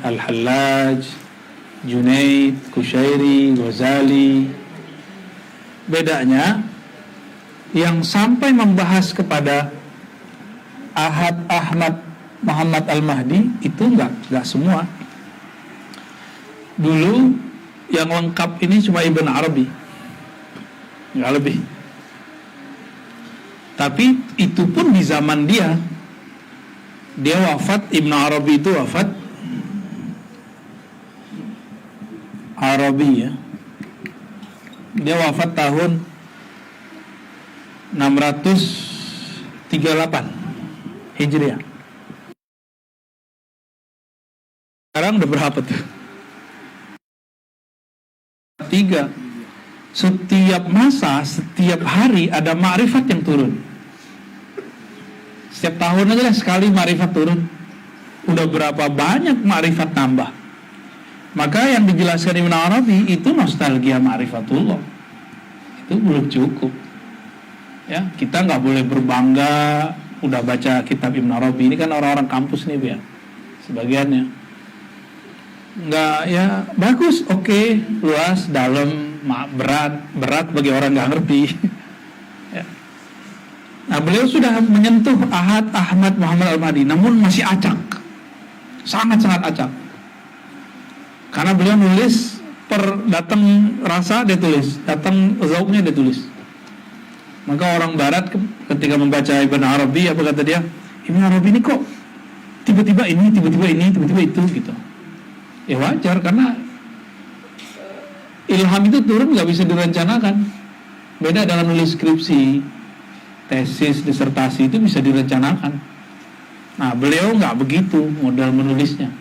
Al-Hallaj, Junaid, Kushairi, Ghazali. Bedanya yang sampai membahas kepada Ahad, Ahmad, Muhammad Al-Mahdi itu enggak semua. Dulu yang lengkap ini cuma Ibn Arabi, enggak lebih. Tapi itu pun di zaman dia wafat. Ibn Arabi itu wafat Arabi ya. Dia wafat tahun 638 Hijriah. Sekarang udah berapa tuh? 3. Setiap masa, setiap hari ada ma'rifat yang turun. Setiap tahun aja sekali ma'rifat turun. Udah berapa banyak ma'rifat nambah. Maka yang dijelaskan Ibn Arabi itu nostalgia ma'rifatullah. Itu belum cukup. Ya, kita nggak boleh berbangga udah baca kitab Ibn Arabi. Ini kan orang-orang kampus nih, ya. Sebagiannya. Nggak, ya bagus, oke, luas, dalam, berat bagi orang nggak ngerti. Ya. Nah, beliau sudah menyentuh Ahad, Ahmad, Muhammad Al-Mahdi, namun masih acak, sangat-sangat acak. Karena beliau nulis datang rasa dia tulis, datang zauknya dia tulis. Maka orang Barat ketika membaca Ibn Arabi, apa kata dia? Ibn Arabi ini kok tiba-tiba ini, tiba-tiba ini, tiba-tiba itu gitu. Ya wajar, karena ilham itu turun nggak bisa direncanakan. Beda dengan nulis skripsi, tesis, disertasi itu bisa direncanakan. Nah, beliau nggak begitu modal menulisnya.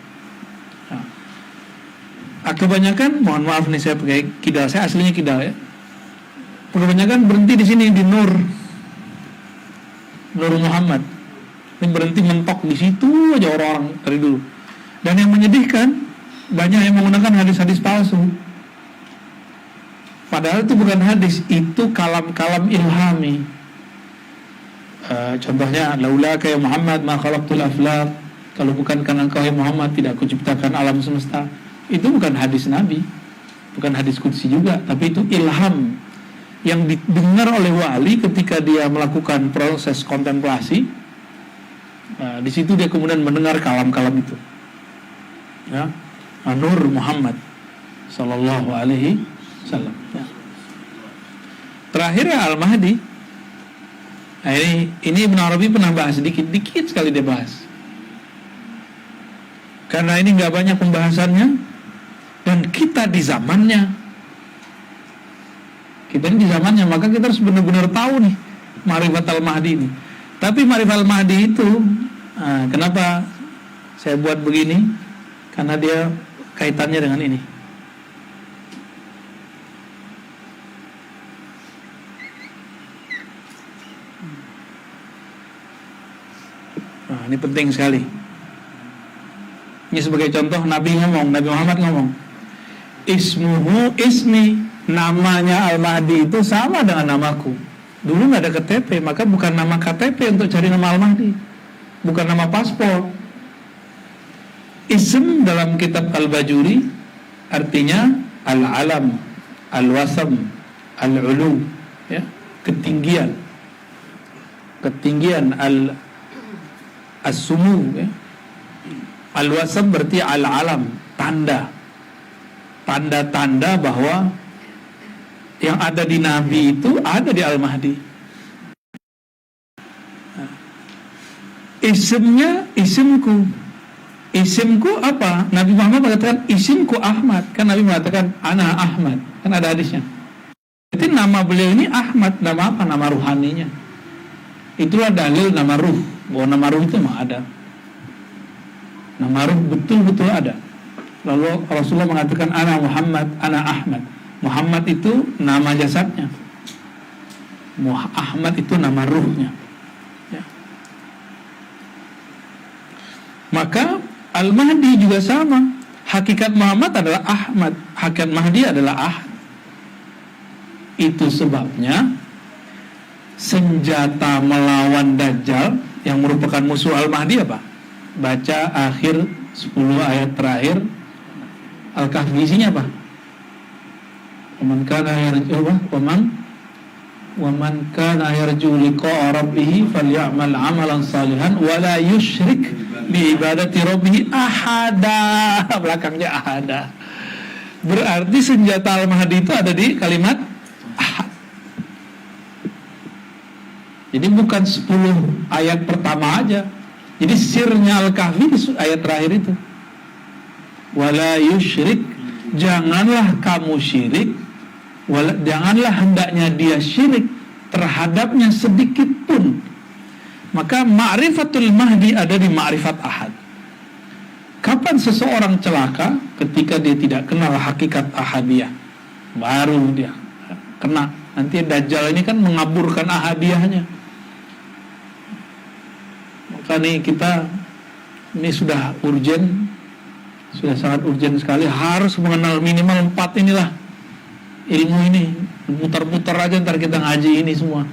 Nah, kebanyakan, mohon maaf nih saya pakai kidal, saya aslinya kidal ya. Kebanyakan berhenti di sini di Nur Muhammad. Ini berhenti mentok di situ aja orang-orang dari dulu. Dan yang menyedihkan, banyak yang menggunakan hadis-hadis palsu. Padahal itu bukan hadis, itu kalam-kalam ilhami. Contohnya, laula ya Muhammad ma khalaqtul aflaq. Kalau bukan karena engkau ya Muhammad, tidak aku ciptakan alam semesta. Itu bukan hadis Nabi, bukan hadis qudsi juga, tapi itu ilham yang didengar oleh wali ketika dia melakukan proses kontemplasi. Nah, di situ dia kemudian mendengar kalam-kalam itu. Ya. Nur Muhammad sallallahu alaihi wasallam. Ya. Terakhir ya Al-Mahdi. Nah, ini Ibn Arabi pernah bahas dikit sekali dia bahas. Karena ini nggak banyak pembahasannya dan kita di zamannya. Kita ini di zamannya, maka kita harus benar-benar tahu nih Ma'rifat Al-Mahdi ini. Tapi Ma'rifat Al-Mahdi itu kenapa saya buat begini? Karena dia kaitannya dengan ini. Nah, ini penting sekali. Ini sebagai contoh Nabi Muhammad ngomong, ismuhu ismi, namanya Al-Mahdi itu sama dengan namaku. Dulu nggak ada KTP, maka bukan nama KTP untuk cari nama Al-Mahdi, bukan nama paspor. Ism dalam kitab Al-Bajuri artinya al-alam, al-wasam, al-ulu, ya, ketinggian, as-sumu, ya. Al-wasam berarti al-alam, tanda-tanda bahwa yang ada di Nabi itu ada di Al-Mahdi. Isimnya, isimku apa? Nabi Muhammad mengatakan isimku Ahmad. Kan Nabi mengatakan ana Ahmad. Kan ada hadisnya. Jadi nama beliau ini Ahmad. Nama apa? Nama ruhaninya. Itulah dalil nama ruh. Bahwa nama ruh itu mah ada. Nama ruh betul-betul ada. Lalu Rasulullah mengatakan ana Muhammad, ana Ahmad. Muhammad itu nama jasadnya. Ahmad itu nama ruhnya. Ya. Maka Al-Mahdi juga sama. Hakikat Muhammad adalah Ahmad, hakikat Mahdi adalah Ahad. Itu sebabnya senjata melawan Dajjal yang merupakan musuh Al-Mahdi apa? Baca akhir 10 ayat terakhir Al-Kahfi isinya apa? Waman kana yarju liqa'a rabbih falyamal 'amalan salihan wa la yusyrik bi ibadati rabbih ahada. Belakangnya ahada. Berarti senjata Al-Mahdi itu ada di kalimat ahad. Jadi bukan 10 ayat pertama aja. Jadi sirnya Al-Kahfi di ayat terakhir itu. Wala yusyrik, janganlah kamu syirik, janganlah hendaknya dia syirik terhadapnya sedikit pun. Maka ma'rifatul Mahdi ada di ma'rifat ahad. Kapan seseorang celaka? Ketika dia tidak kenal hakikat ahadiyah. Baru dia kena. Nanti Dajjal ini kan mengaburkan ahadiyahnya. Maka nih kita ini sudah urgen, sudah sangat urgen sekali, harus mengenal minimal 4 inilah ilmu ini. Putar-putar aja ntar kita ngaji ini semua.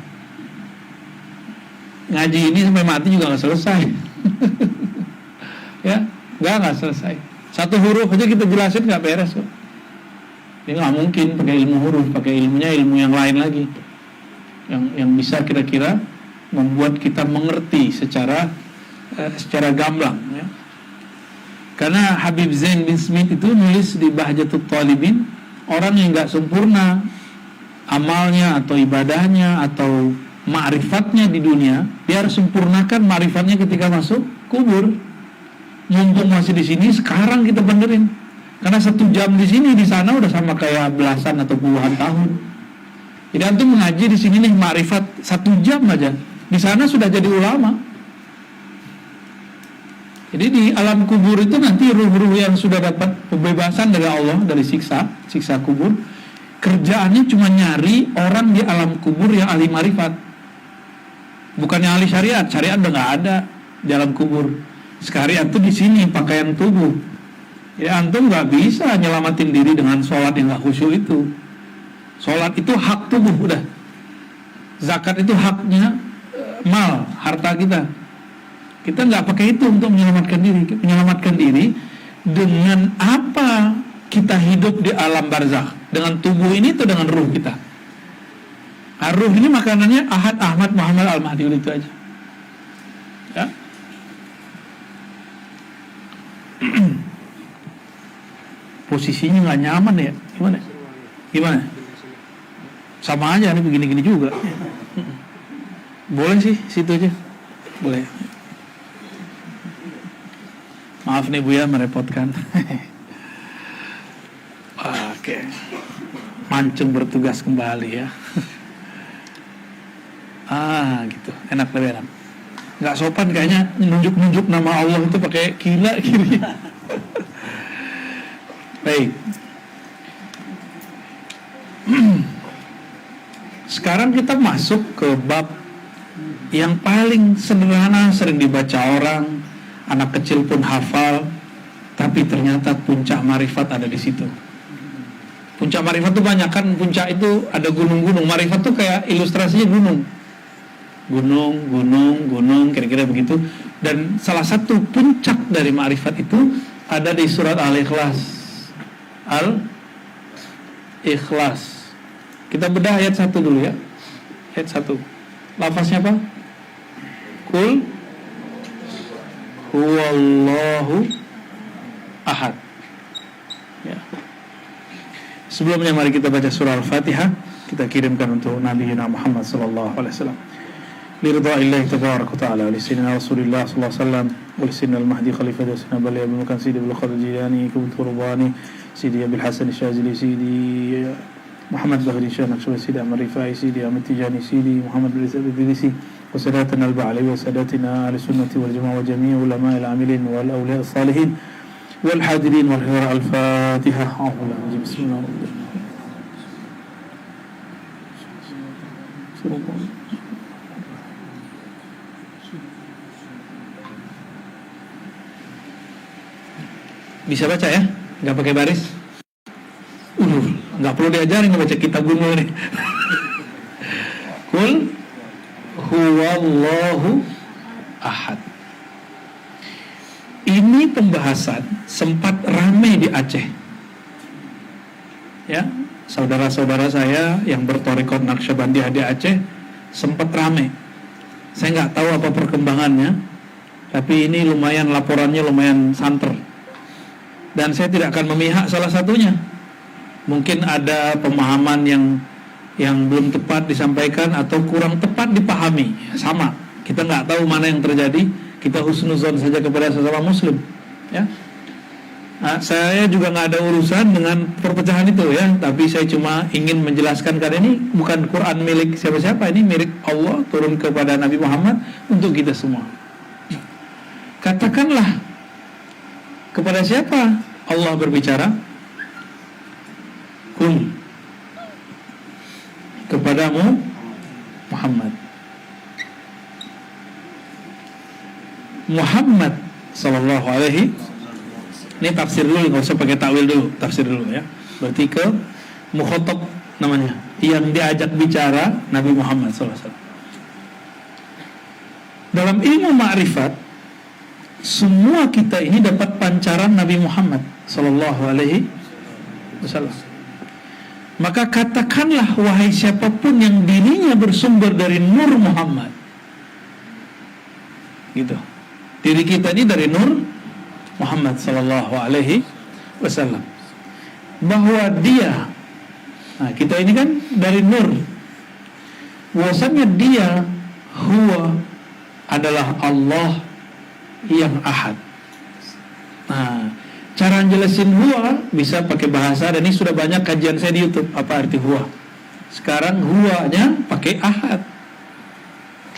Ngaji ini sampai mati juga gak selesai. Ya, gak selesai. Satu huruf aja kita jelasin gak beres kok. Ini gak mungkin pakai ilmu huruf, pakai ilmunya ilmu yang lain lagi, yang bisa kira-kira membuat kita mengerti secara gamblang, ya. Karena Habib Zain bin Smith itu nulis di Bahjatut Talibin, orang yang gak sempurna amalnya atau ibadahnya atau ma'rifatnya di dunia, dia harus sempurnakan ma'rifatnya ketika masuk kubur. Mumpung masih di sini, sekarang kita benerin. Karena 1 jam di sini, di sana udah sama kayak belasan atau puluhan tahun. Jadi antum mengaji di sini nih ma'rifat 1 jam aja, di sana sudah jadi ulama. Jadi di alam kubur itu nanti ruh-ruh yang sudah dapat pembebasan dari Allah dari siksa kubur, kerjaannya cuma nyari orang di alam kubur yang ahli marifat. Bukannya ahli syariat udah nggak ada di alam kubur. Syariat itu di sini pakaian tubuh. Ya antum nggak bisa nyelamatin diri dengan sholat yang nggak khusyuk itu. Sholat itu hak tubuh udah. Zakat itu haknya mal, harta kita. Kita nggak pakai itu untuk menyelamatkan diri. Menyelamatkan diri dengan apa kita hidup di alam barzakh, dengan tubuh ini atau dengan ruh kita. Nah, ruh ini makanannya Ahad, Ahmad, Muhammad, Al-Mahdi itu aja. Ya. Posisinya nggak nyaman ya, gimana? Sama aja nih begini-gini juga. Boleh sih situ aja, boleh. Maaf nih Bu ya, merepotkan. Oke, mancung bertugas kembali ya. Gitu, enak lebih enak. Nggak sopan kayaknya nunjuk-nunjuk nama Allah itu pakai kila kiri. Baik. Sekarang kita masuk ke bab yang paling sederhana, sering dibaca orang, anak kecil pun hafal, tapi ternyata puncak marifat ada di situ. Puncak marifat itu banyak kan, puncak itu ada gunung-gunung. Marifat itu kayak ilustrasinya gunung. Gunung, kira-kira begitu. Dan salah satu puncak dari marifat itu ada di surat Al-Ikhlas. Al-Ikhlas. Kita bedah ayat 1 dulu ya. Ayat 1. Lafaznya apa? Qul huwallahu ahad. Ya. Sebelumnya mari kita baca surah Al-Fatihah. Kita kirimkan untuk Nabi Muhammad sallallahu alaihi wasallam. Liridha'illahi tabaraka wa ta'ala li sayyidina Rasulillah sallallahu alaihi wasallam wa li sayyidina Al-Mahdi khalifah sayyidina Bali Abdul Mukan Sidi Abdul Qadir Jilani Kubut Qurbani Sidi Abil Hasan Syazili Sidi Muhammad Bahri Syah Naqshbandi Sidi Ahmad Rifai Sidi Ahmad Tijani Sidi Muhammad bin Idrisi wa sadatana al-ba'ali wa sadatina ahli sunnati wal jamaah wa jami' ulama al-amilin wal awliya as-salihin wal hadirin wal hira al-Fatihah. Bismillahirrahmanirrahim. Bisa baca ya? Nggak pakai baris? Nggak perlu diajarin ngebaca kitab gunung nih. Qul huwallahu ahad. ini pembahasan sempat ramai di Aceh. Ya, saudara-saudara saya yang bertorikot Naqsyabandiyah di Aceh sempat ramai. Saya nggak tahu apa perkembangannya, tapi ini lumayan, laporannya lumayan santer. Dan saya tidak akan memihak salah satunya. Mungkin ada pemahaman yang belum tepat disampaikan atau kurang tepat dipahami. Sama, kita nggak tahu mana yang terjadi. Kita husnuzon saja kepada sesama muslim, ya. Nah, saya juga nggak ada urusan dengan perpecahan itu, ya. Tapi saya cuma ingin menjelaskan, karena ini bukan Quran milik siapa-siapa, ini milik Allah, turun kepada Nabi Muhammad untuk kita semua. Katakanlah kepada siapa Allah berbicara? Kul, kepadamu Muhammad. Muhammad sallallahu alaihi. Ini tafsir dulu, nggak usah pakai takwil dulu, tafsir dulu, ya. Berarti ke mukhatab namanya, yang diajak bicara Nabi Muhammad sallallahu alaihi wasallam. Dalam ilmu ma'rifat, semua kita ini dapat pancaran Nabi Muhammad sallallahu alaihi wasallam. Maka katakanlah, wahai siapapun yang dirinya bersumber dari Nur Muhammad, gitu. Diri kita ini dari Nur Muhammad sallallahu alaihi wasallam, bahwa dia, nah kita ini kan dari Nur, bahwasanya dia huwa adalah Allah yang ahad. Nah, cara jelasin huwa bisa pakai bahasa, dan ini sudah banyak kajian saya di YouTube apa arti huwa. Sekarang huwanya pakai ahad,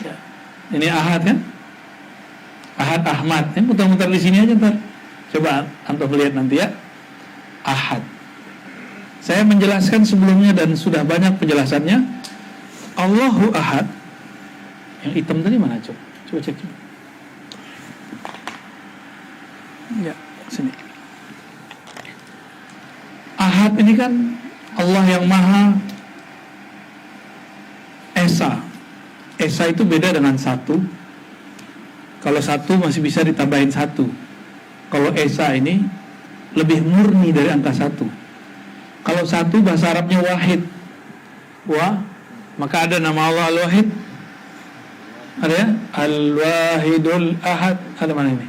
ya. Ini ahad kan, Ahad Ahmad. Ini muter-muter di sini aja ntar. Coba antum lihat nanti, ya. Ahad. Saya menjelaskan sebelumnya dan sudah banyak penjelasannya. Allahu Ahad. Yang hitam tadi mana, coba? Coba cek. Ya, sini. Ahad ini kan Allah yang Maha Esa. Esa itu beda dengan satu. Kalau satu masih bisa ditambahin satu. Kalau Esa ini lebih murni dari angka satu. Kalau satu bahasa Arabnya wahid, maka ada nama Allah Al-Wahid. Ada ya? Al-Wahidul Ahad. Ada mana ini?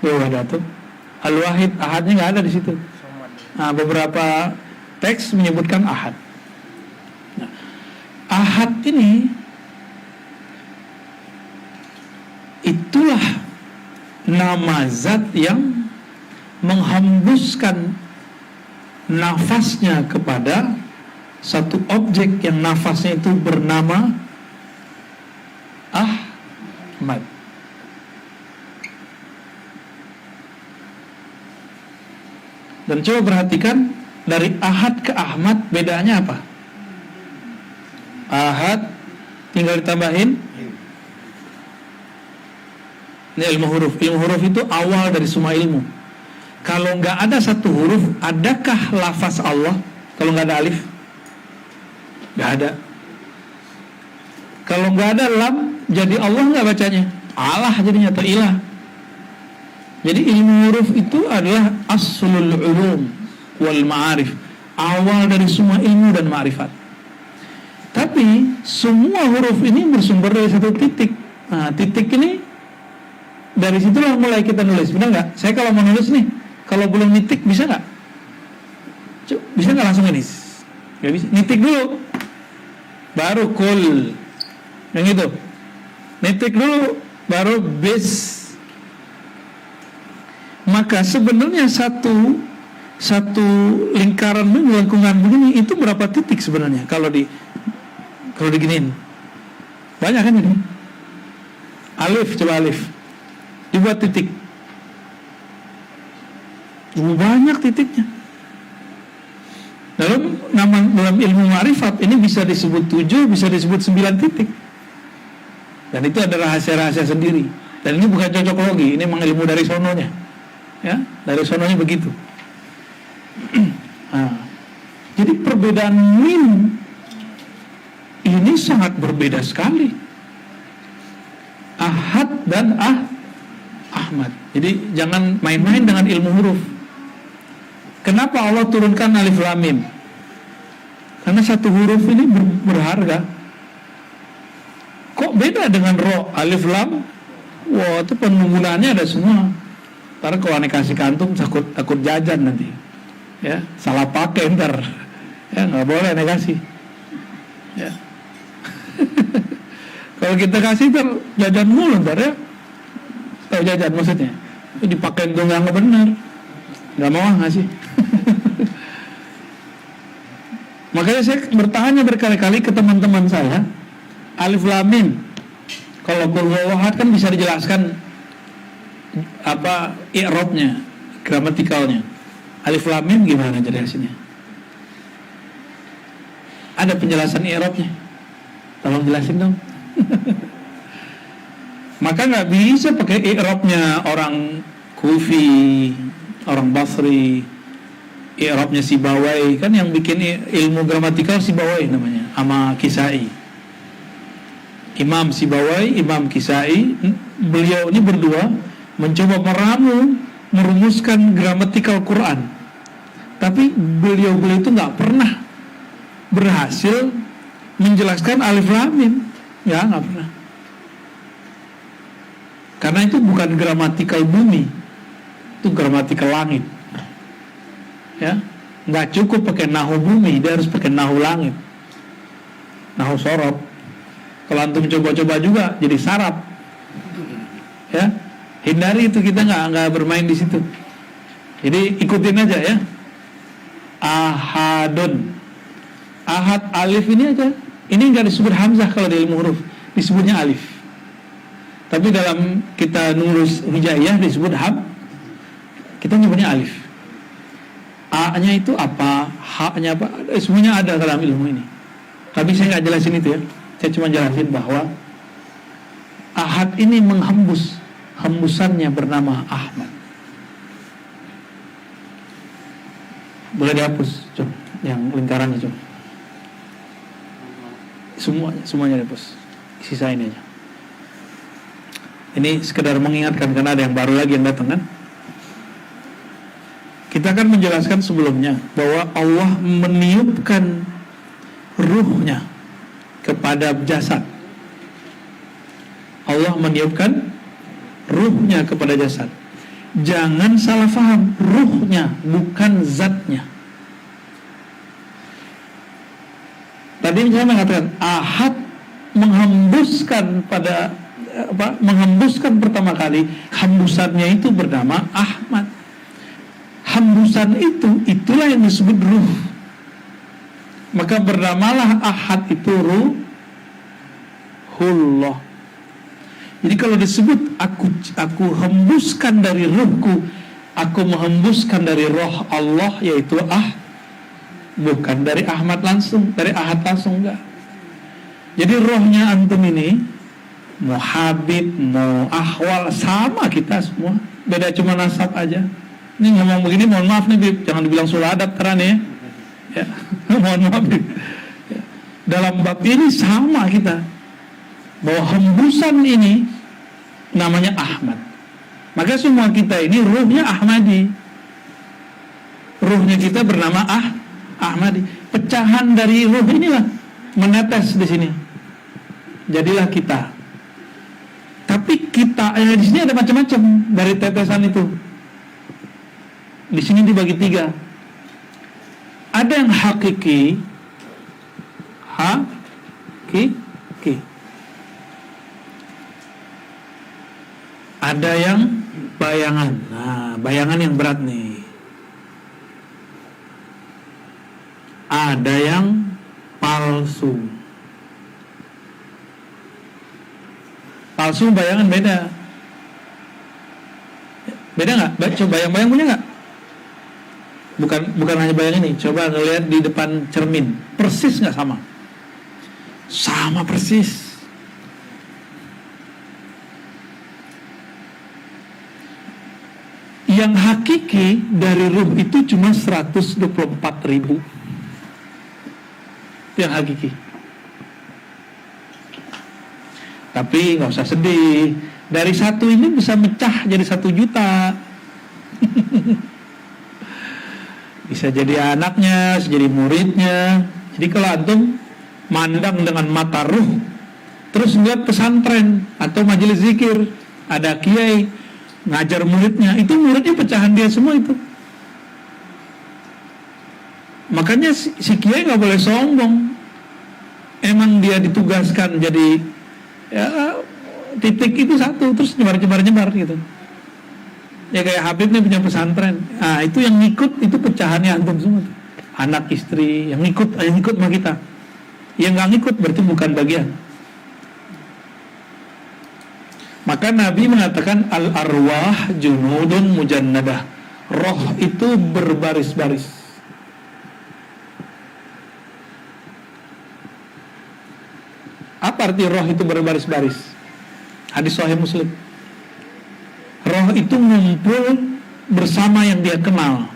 Ada tuh. Al-Wahid, Ahadnya nggak ada di situ. Nah, beberapa teks menyebutkan Ahad. Nah, Ahad ini itulah nama zat yang menghembuskan nafasnya kepada satu objek yang nafasnya itu bernama Ahmad. Dan coba perhatikan, dari Ahad ke Ahmad bedanya apa? Ahad tinggal ditambahin. Ini ilmu huruf. Ilmu huruf itu awal dari semua ilmu. Kalau nggak ada satu huruf, adakah lafaz Allah? Kalau nggak ada alif, nggak ada. Kalau nggak ada lam, jadi Allah nggak bacanya. Allah jadinya, atau ilah. Jadi ilmu huruf itu adalah aslul ulum wal ma'arif, awal dari semua ilmu dan ma'rifat. Tapi semua huruf ini bersumber dari satu titik. Nah, titik ini dari situlah mulai kita nulis, benar nggak? Saya kalau mau nulis nih, kalau belum nitik bisa nggak? Bisa nggak langsung ini? Nggak bisa. Nitik dulu, baru kul, yang itu. Nitik dulu, baru bis. Maka sebenarnya satu lingkaran lingkungan begini itu berapa titik sebenarnya? Kalau diginiin, banyak kan ini? Alif, coba alif. Dibuat titik, banyak titiknya. Dalam ilmu ma'rifat ini bisa disebut 7, bisa disebut 9 titik. Dan itu ada rahasia-rahasia sendiri. Dan ini bukan cocokologi, ini memang ilmu dari sononya. Ya, dari sononya begitu. Nah, jadi perbedaan min ini sangat berbeda sekali. Ahad dan Ahmad. Ahmad. Jadi jangan main-main dengan ilmu huruf. Kenapa Allah turunkan alif lam mim? Karena satu huruf ini berharga. Kok beda dengan ro, alif lam? Wah, itu penggunaannya ada semua. Ntar kalau aneh kasih kantung takut jajan nanti. Ya, salah pakai ntar. Ya, nggak boleh aneh kasih. Ya. Kalau kita kasih ntar jajan mulu ntar ya. Tahu jajan maksudnya? Itu dipakai untuk yang benar. Nggak mau ngasih. Makanya saya bertanya berkali-kali ke teman-teman saya, alif lam mim. Kalau qul huwallahu ahad kan bisa dijelaskan apa i'rabnya, gramatikalnya. Alif lam mim gimana jelasinnya? Ada penjelasan i'rabnya? Tolong jelasin dong. Maka nggak bisa pakai i'rabnya orang Kufi, orang Basri, i'rabnya Sibawai, kan yang bikin ilmu gramatikal Sibawai namanya, sama Kisai. Imam Sibawai, Imam Kisai, beliau ini berdua mencoba merumuskan gramatikal Quran. Tapi beliau itu nggak pernah berhasil menjelaskan alif lam mim. Ya, nggak pernah. Karena itu bukan gramatikal bumi, itu gramatikal langit. Ya, nggak cukup pakai nahu bumi, dia harus pakai nahu langit, nahu sorab. Kalau antum coba-coba juga jadi sarap. Ya, hindari itu, kita nggak bermain di situ. Jadi ikutin aja ya. Ahadun, ahad alif ini aja. Ini nggak disebut hamzah kalau di ilmu huruf, disebutnya alif. Tapi dalam kita nulis hijaiyah disebut kita nyebutnya alif. A-nya itu apa, H-nya apa, semuanya ada dalam ilmu ini. Tapi saya nggak jelasin itu ya. Saya cuma jelasin bahwa ahad ini menghembus, hembusannya bernama Ahmad. Boleh dihapus, coba yang lingkarannya coba. Semuanya dihapus. Sisa ini aja. Ini sekedar mengingatkan karena ada yang baru lagi yang datang kan. Kita akan menjelaskan sebelumnya bahwa Allah meniupkan ruhnya kepada jasad. Allah meniupkan ruhnya kepada jasad. Jangan salah faham, ruhnya bukan zatnya. Tadi saya mengatakan ahad menghembuskan pada menghembuskan pertama kali, hembusannya itu bernama Ahmad. Hembusan itulah yang disebut ruh. Maka bernamalah ahad itu ruhullah. Jadi kalau disebut aku hembuskan dari ruhku, aku menghembuskan dari roh Allah, yaitu bukan dari Ahmad langsung, dari ahad langsung, enggak. Jadi rohnya antum ini mau Habib, mau Ahwal, sama kita semua, beda cuma nasab aja. Ini ngomong begini, mohon maaf nih Bib, jangan dibilang suladat karena nih ya. Mohon maaf Bib ya. Dalam bab ini sama kita, bahwa hembusan ini namanya Ahmad. Maka semua kita ini ruhnya Ahmadi. Ruhnya kita bernama Ahmadi. Pecahan dari ruh inilah menetes di sini. Jadilah kita. Tapi kita di sini ada macam-macam dari tetesan itu. Di sini dibagi 3. Ada yang hakiki, ada yang bayangan. Nah, bayangan yang berat nih. Ada yang palsu. Palsu bayangan beda. Beda nggak? Coba bayang-bayang punya nggak? Bukan hanya bayang ini. Coba ngelihat di depan cermin. Persis nggak sama? Sama persis. Yang hakiki dari ruh itu cuma 124.000. Yang hakiki. Tapi nggak usah sedih. Dari satu ini bisa mecah jadi 1 juta. Bisa jadi anaknya, bisa jadi muridnya. Jadi kalau antum mandang dengan mata ruh, terus lihat pesantren atau majelis zikir, ada kiai ngajar muridnya, itu muridnya pecahan dia semua itu. Makanya si kiai nggak boleh sombong. Emang dia ditugaskan jadi ya, titik itu satu, terus nyebar gitu. Ya kayak Habib nih punya pesantren. Nah itu yang ngikut itu pecahannya antum semua tuh. Anak istri yang ngikut sama kita. Yang nggak ngikut berarti bukan bagian. Maka Nabi mengatakan al-arwah junudun mujannadah. Roh itu berbaris-baris. Apa arti roh itu berbaris-baris? Hadis Sahih Muslim. Roh itu ngumpul bersama yang dia kenal.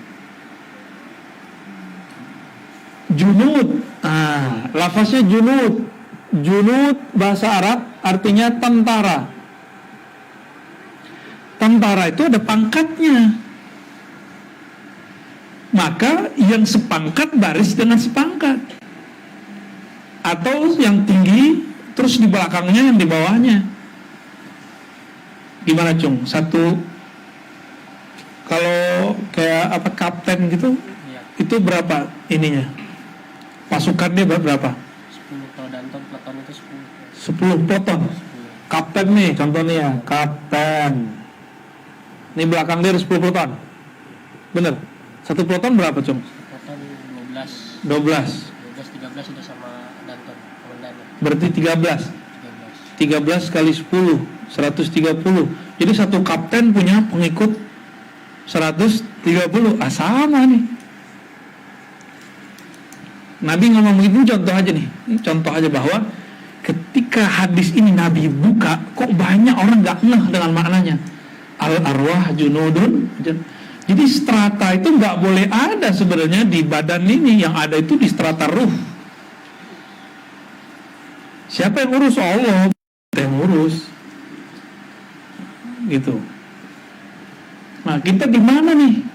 Junud, lafaznya junud. Junud bahasa Arab artinya tentara. Tentara itu ada pangkatnya. Maka yang sepangkat baris dengan sepangkat. Atau yang tinggi terus di belakangnya yang di bawahnya. Gimana Cung? Satu kalau kayak apa kapten gitu, itu berapa ininya? Pasukannya berapa? 10 kalau Danton peleton itu 10 peleton. Kapten nih contohnya ya, kapten. Ini belakang dia ada 10 peleton. Bener? Satu peleton berapa Cung? peleton 12 13 itu sama Danton komandannya. Berarti 13 kali 10 130. Jadi satu kapten punya pengikut 130. Sama nih. Nabi ngomong begitu contoh aja nih. Ini contoh aja bahwa ketika hadis ini Nabi buka, kok banyak orang gak ngeh dengan maknanya. Al-arwah junudun. Jadi strata itu gak boleh ada sebenarnya di badan ini. Yang ada itu di strata ruh. Siapa yang urus? Allah yang urus. Gitu. Nah, kita di mana nih?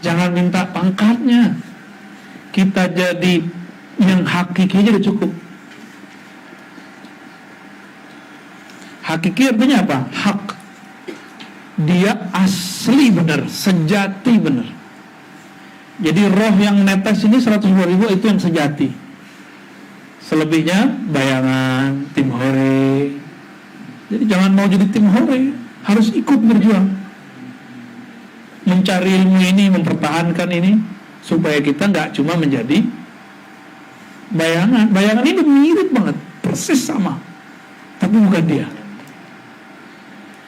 Jangan minta pangkatnya. Kita jadi yang hakiki aja udah cukup. Hakiki artinya apa? Hak. Dia asli benar, sejati benar. Jadi roh yang netes ini 120.000 itu yang sejati. Selebihnya bayangan, tim hore. Jadi jangan mau jadi tim hore, harus ikut berjuang. Mencari ilmu ini, mempertahankan ini, supaya kita nggak cuma menjadi bayangan. Bayangan ini mirip banget, persis sama, tapi bukan dia.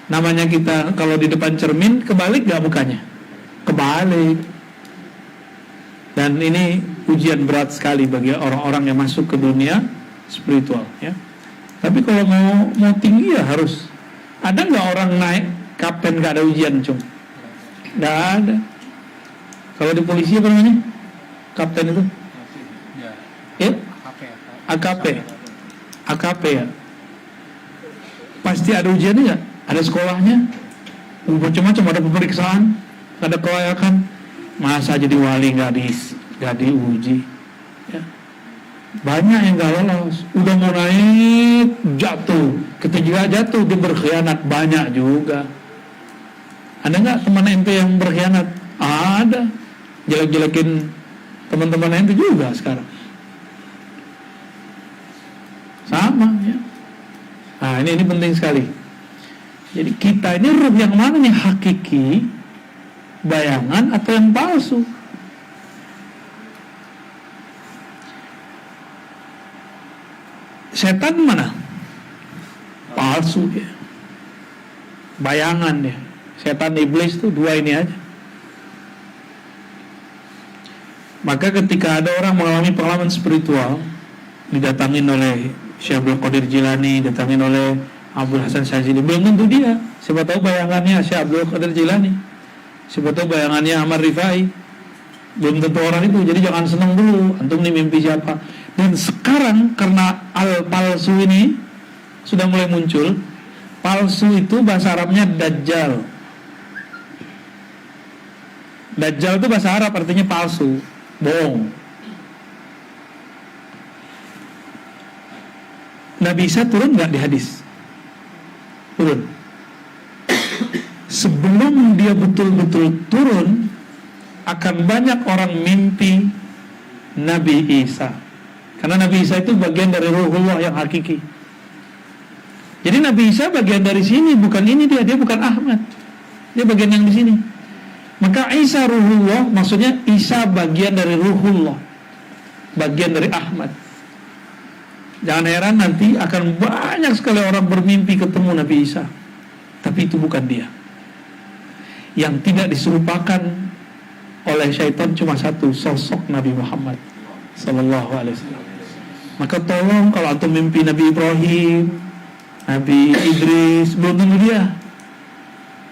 Namanya kita kalau di depan cermin, kebalik nggak mukanya? Kebalik. Dan ini ujian berat sekali bagi orang-orang yang masuk ke dunia spiritual, ya. Tapi kalau mau tinggi ya harus. Ada nggak orang naik kapten nggak ada ujian, Cung? Nggak ada. Kalau di polisi apa namanya? Kapten itu? Ya? AKP ya. Pasti ada ujiannya nggak? Ada sekolahnya? Macam-macam, ada pemeriksaan, ada kelayakan. Masa jadi wali nggak diuji? Ya. Banyak yang nggak lolos. Udah mau naik jatuh. Ketika jatuh dia berkhianat, banyak juga. Ada nggak teman ente yang berkhianat? Ada. Jelek-jelekin teman-teman ente juga sekarang. Sama ya. Nah ini penting sekali. Jadi kita ini ruh yang mana nih? Hakiki, bayangan atau yang palsu? Setan mana? Palsu dia. Bayangan dia. Setan iblis tuh dua ini aja. Maka ketika ada orang mengalami pengalaman spiritual, didatangin oleh Syekh Abdul Qadir Jilani, didatangin oleh Abdul Hasan Syazili, belum tentu dia. Siapa tahu bayangannya Syekh Abdul Qadir Jilani, siapa tahu bayangannya Ahmad Rifai. Belum tentu orang itu. Jadi jangan senang dulu antum nih mimpi siapa. Dan sekarang karena al palsu ini sudah mulai muncul, Palsu itu bahasa Arabnya dajjal. Dajjal itu bahasa Arab artinya palsu, bohong. Nabi Isa turun nggak di hadis? Turun. Sebelum dia betul-betul turun, akan banyak orang mimpi Nabi Isa. Karena Nabi Isa itu bagian dari Ruhullah yang hakiki. Jadi Nabi Isa bagian dari sini, bukan ini dia bukan Ahmad. Dia bagian yang di sini. Maka Isa Ruhullah, maksudnya Isa bagian dari Ruhullah, bagian dari Ahmad. Jangan heran nanti akan banyak sekali orang bermimpi ketemu Nabi Isa, tapi itu bukan dia. Yang tidak diserupakan oleh syaitan cuma satu, sosok Nabi Muhammad sallallahu alaihi wasallam. Maka tolong kalau antum mimpi Nabi Ibrahim, Nabi Idris, belum tentu dia.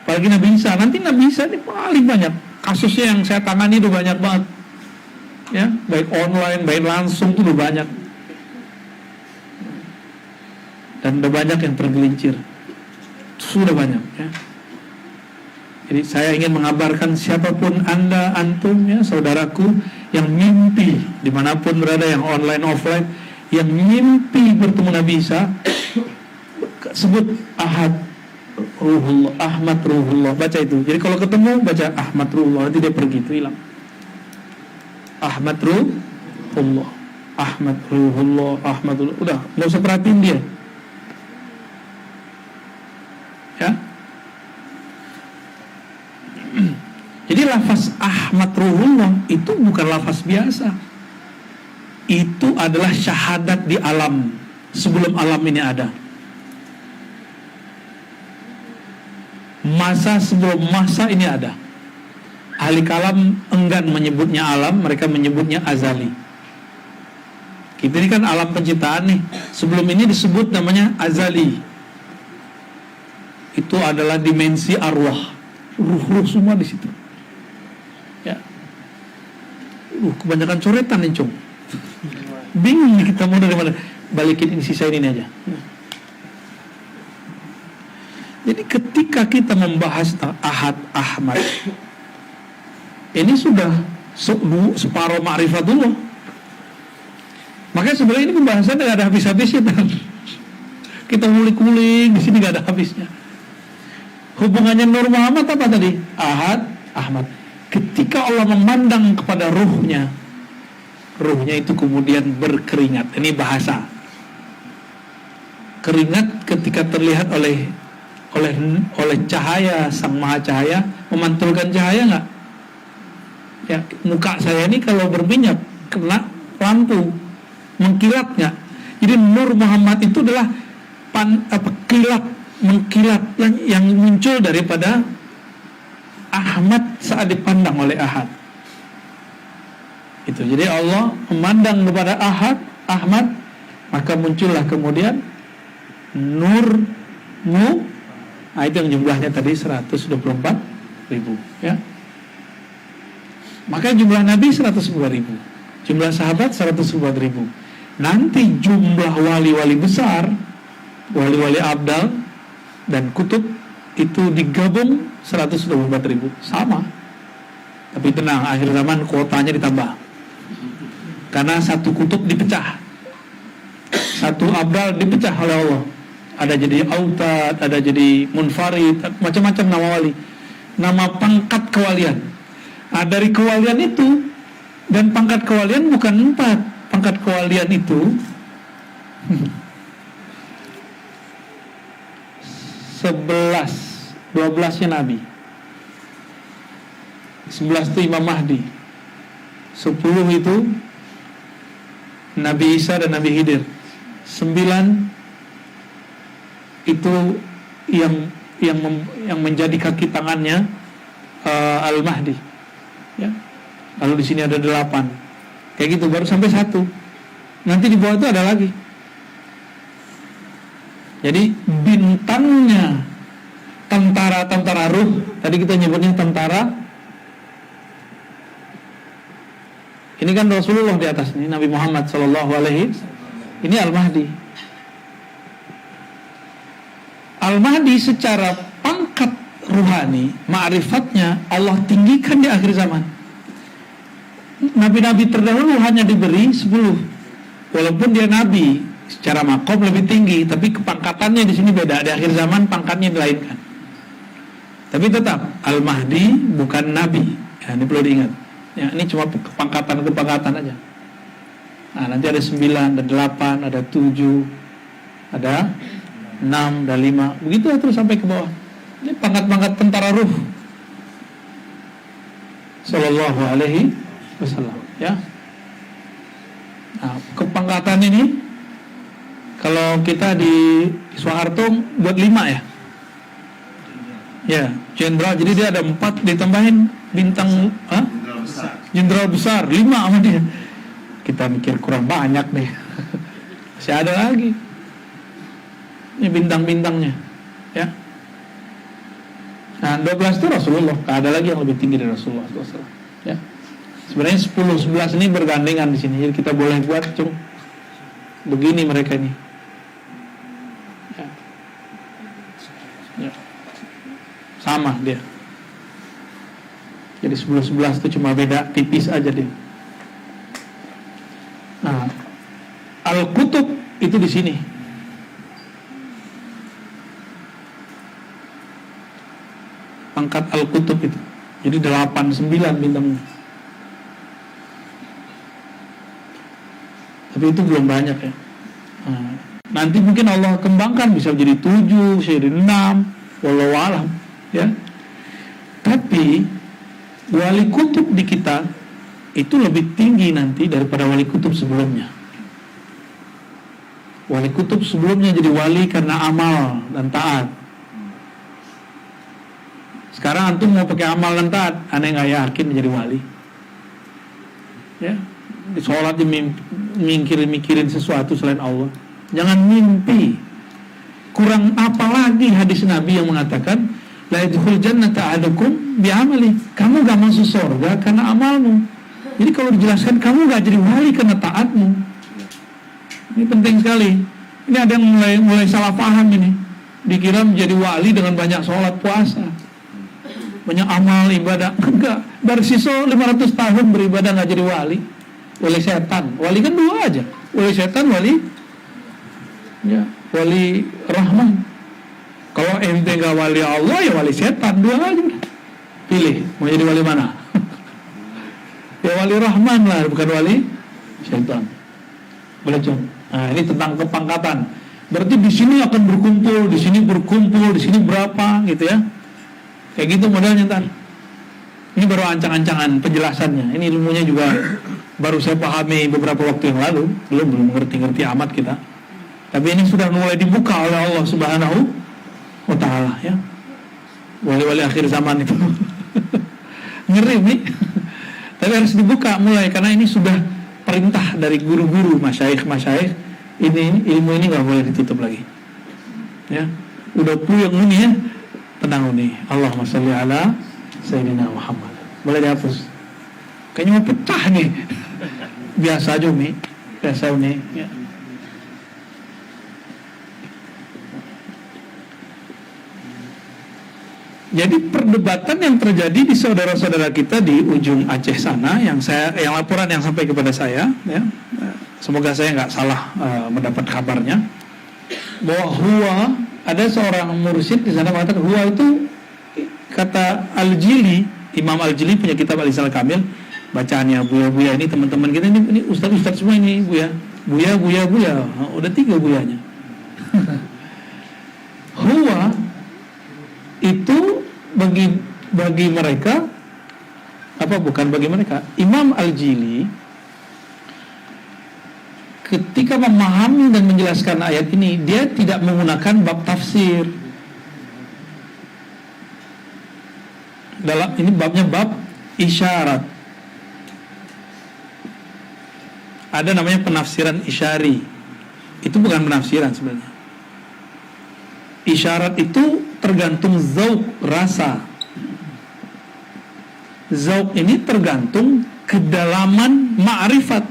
Apalagi Nabi Isa. Nanti Nabi Isa ini paling banyak kasusnya yang saya tangani itu banyak banget. Ya, baik online, baik langsung itu udah banyak. Dan udah banyak yang tergelincir. Sudah banyak ya. Jadi saya ingin mengabarkan siapapun Anda, antum ya, saudaraku yang mimpi dimanapun berada, yang online offline, yang mimpi bertemu Nabi Isa, sebut Ahad Ruhullah, Ahmad Ruhullah, baca itu. Jadi kalau ketemu baca Ahmad Ruhullah, nanti dia pergi itu hilang. Ahmad Ruhullah, Ahmad Ruhullah, Ahmad Ruhullah. Udah, nggak usah perhatiin dia. Ya. Jadi lafaz Ahmad Ruhullah itu bukan lafaz biasa. Itu adalah syahadat di alam sebelum alam ini ada. Masa sebelum masa ini ada. Ahli kalam enggan menyebutnya alam, mereka menyebutnya azali. Kita ini kan alam penciptaan nih. Sebelum ini disebut namanya azali. Itu adalah dimensi arwah. Ruh semua di situ. Ya. Kebanyakan coretan nih, Cung. Bingung nih kita mau dari mana. Balikin ini, sisa ini aja. Jadi ketika kita membahas Ahad Ahmad, ini sudah separuh ma'rifatullah. Makanya sebenarnya ini pembahasan tidak ada habis-habisnya. Kita ngulik-ngulik di sini nggak ada habisnya. Hubungannya Nur Muhammad apa tadi? Ahad Ahmad. Ketika Allah memandang kepada ruhnya itu kemudian berkeringat. Ini bahasa. Keringat ketika terlihat oleh cahaya Sang Maha Cahaya, memantulkan cahaya nggak? Ya, muka saya ini kalau berminyak kena lampu, mengkilat nggak? Jadi Nur Muhammad itu adalah mengkilat yang muncul daripada Ahmad saat dipandang oleh Ahad. Itu. Jadi Allah memandang kepada Ahmad, maka muncullah kemudian nurmu. Nah, itu yang jumlahnya tadi 124.000 ya. Maka jumlah Nabi 104.000, jumlah sahabat 104.000. Nanti jumlah wali-wali besar, wali-wali abdal dan kutub itu digabung 124.000, sama. Tapi tenang, akhir zaman kuotanya ditambah. Karena satu kutub dipecah, satu abdal dipecah oleh Allah. Ada jadi autad, ada jadi munfarid, macam-macam nama wali, nama pangkat kewalian. Nah, dari kewalian itu dan pangkat kewalian bukan 4. Pangkat kewalian itu 12-nya Nabi, 11 itu Imam Mahdi, 10 itu Nabi Isa dan Nabi Khidir, 9 itu yang menjadi kaki tangannya Al-Mahdi ya. Lalu di sini ada 8. Kayak gitu baru sampai 1. Nanti di bawah itu ada lagi. Jadi bintangnya tentara ruh, tadi kita nyebutnya tentara. Ini kan Rasulullah di atas ini, Nabi Muhammad sallallahu alaihi. Ini Al-Mahdi. Al-Mahdi secara pangkat ruhani, ma'rifatnya Allah tinggikan di akhir zaman. Nabi-nabi terdahulu hanya diberi 10. Walaupun dia nabi, secara makom lebih tinggi, tapi kepangkatannya di sini beda. Di akhir zaman pangkatnya dilainkan. Tapi tetap Al-Mahdi bukan nabi. Ya, ini perlu diingat. Ya, ini cuma kepangkatan aja. Nah, nanti ada 9, ada 8, ada 7, ada 6, ada 5. Begitu terus sampai ke bawah. Ini pangkat-pangkat tentara ruh. Sallallahu alaihi wasallam, ya. Nah, kepangkatan ini kalau kita di Soeharto buat 5 ya. Ya, jenderal. Jadi dia ada 4 ditambahin bintang jenderal besar 5 sama dia. Kita mikir kurang banyak deh. Masih ada lagi. Ini bintang-bintangnya, ya. Nah, 12 itu Rasulullah. Gak ada lagi yang lebih tinggi dari Rasulullah SAW. Ya. Sebenarnya 10, 11 ini bergandengan di sini. Jadi kita boleh buat begini mereka ini. Ya. Ya. Sama dia. Jadi 10, 11 itu cuma beda tipis aja dia. Nah, Al-Qutub itu di sini. Pangkat Al-Qutub itu. Jadi 8, 9 bintangnya. Tapi itu belum banyak ya. Nah, nanti mungkin Allah kembangkan bisa menjadi 7, bisa jadi 6, wallahu alam, ya. Tapi wali kutub di kita itu lebih tinggi nanti daripada wali kutub sebelumnya. Wali kutub sebelumnya jadi wali karena amal dan taat. Sekarang antum mau pakai amal dan taat, aneh nggak yakin menjadi wali. Ya, di sholat mikirin sesuatu selain Allah. Jangan mimpi. Kurang apa lagi hadis Nabi yang mengatakan la yadkhul jannata ahadukum bi'amali. Kamu gak masuk surga karena amalmu. Jadi kalau dijelaskan kamu gak jadi wali karena taatmu. Ini penting sekali. Ini ada yang mulai salah paham ini. Dikira menjadi wali dengan banyak sholat puasa, banyak amal ibadah. Enggak. Dari sisa 500 tahun beribadah gak jadi wali. Wali setan. Wali kan 2 aja. Wali setan, wali ya, wali Rahman. Kalau ente gak wali Allah, ya wali setan. 2 aja. Pilih, mau jadi wali mana? Ya wali Rahman lah, bukan wali setan. Boleh coba. Nah, ini tentang kepangkatan. Berarti di sini akan berkumpul, di sini berkumpul, di sini berapa gitu ya. Kayak gitu modelnya ntar. Ini baru ancang-ancangan penjelasannya. Ini ilmunya juga baru saya pahami beberapa waktu yang lalu. Belum ngerti-ngerti amat kita. Tapi ini sudah mulai dibuka oleh Allah Subhanahu wa ta'ala, ya. Wali-wali akhir zaman itu. Ngeri nih. Tapi harus dibuka mulai, karena ini sudah perintah dari guru-guru, masyayikh. Ini ilmu ini gak boleh ditutup lagi, ya. Udah puyeng ini ya. Tenang nih. Allahumma sholli ala Sayyidina Muhammad. Boleh dihapus. Kayaknya mau pecah nih. Biasa aja nih. Biasa nih, ya. Jadi perdebatan yang terjadi di saudara-saudara kita di ujung Aceh sana, yang laporan yang sampai kepada saya, ya, semoga saya nggak salah mendapat kabarnya, bahwa huwa, ada seorang mursyid di sana mengatakan huwa itu kata Al-Jili, Imam Al-Jili punya kitab Al-Isal Kamil, bacaannya buya-buya ini teman-teman kita ini ustaz-ustaz semua ini buya, udah 3 buyanya. Huwa itu bagi mereka bukan bagi mereka. Imam Al-Jili ketika memahami dan menjelaskan ayat ini, dia tidak menggunakan bab tafsir. Ini babnya bab isyarat. Ada namanya penafsiran isyari. Itu bukan penafsiran sebenarnya. Isyarat itu tergantung zauq, rasa. Zauq ini tergantung kedalaman ma'rifat.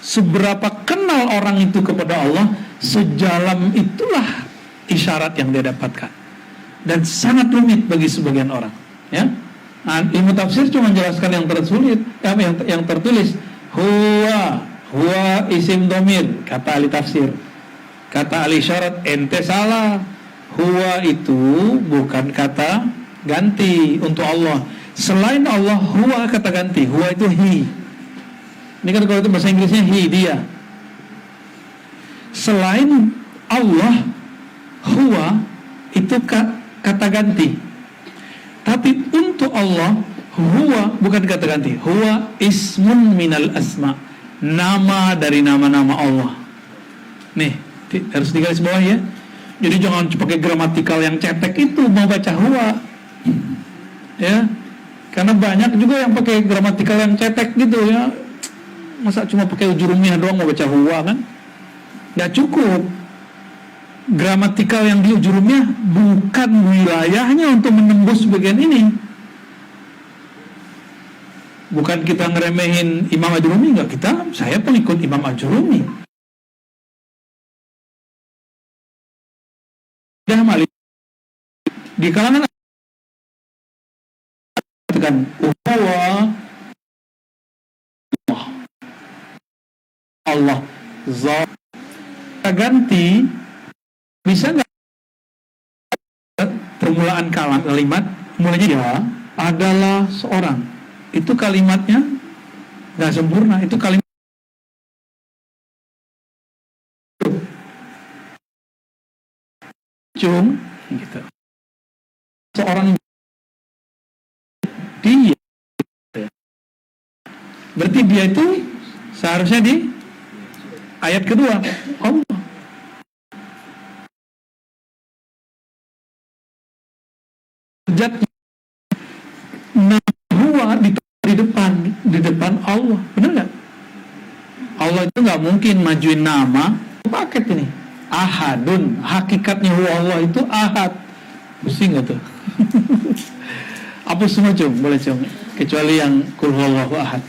Seberapa kenal orang itu kepada Allah, Sejalam itulah isyarat yang dia dapatkan, dan sangat rumit bagi sebagian orang. Ya, nah, ilmu tafsir cuma menjelaskan yang tersulit, yang tertulis. Huwa isim domir, kata ahli tafsir. Kata ahli isyarat, ente salah. Huwa itu bukan kata ganti untuk Allah. Selain Allah, huwa kata ganti. Huwa itu he. Ini kan kalau itu bahasa Inggrisnya he, dia. Selain Allah, huwa itu kata ganti. Tapi untuk Allah, huwa bukan kata ganti. Huwa ismun minal asma, nama dari nama-nama Allah. Nih, harus digaris bawah ya. Jadi jangan pakai gramatikal yang cetek itu mau baca huwa. Ya. Karena banyak juga yang pakai gramatikal yang cetek gitu ya. Masa cuma pakai ujurumnya doang mau baca huwa kan? Nggak cukup. Gramatikal yang di ujurumnya bukan wilayahnya untuk menembus bagian ini. Bukan kita ngeremehin Imam Ajurumi, enggak, saya pengikut Imam Ajurumi. Di kalangan katakan Allah zat ganti bisa nggak permulaan kalimat mulanya dia adalah seorang, itu kalimatnya nggak sempurna, itu kalimat cung gitu. Seorang dia, berarti dia itu seharusnya di ayat kedua Allah. Huwa di depan Allah, benar nggak? Allah itu nggak mungkin majuin nama paket ini. Ahadun, hakikatnya huwa Allah itu ahad. Pusing nggak tuh? Apa semua boleh kecuali yang qul huwallahu ahad.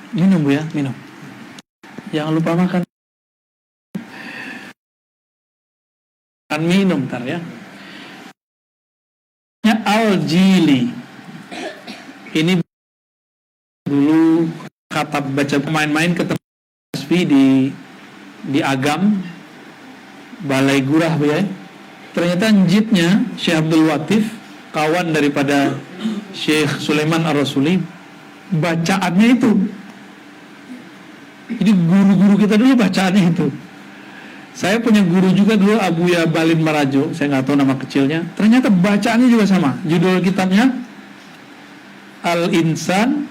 Minum Bu ya, minum. Jangan lupa makan. Kan minum ntar ya. Al-Jili. Ini dulu kata baca pemain-main ketemu di Agam Balai Gurah ya. Ternyata njitnya Syekh Abdul Latif, kawan daripada Syekh Sulaiman Ar-Rasuli, bacaannya itu. Jadi guru-guru kita dulu bacaannya itu. Saya punya guru juga dulu, Abuya Balin Marajo, saya nggak tahu nama kecilnya. Ternyata bacaannya juga sama. Judul kitabnya Al-Insan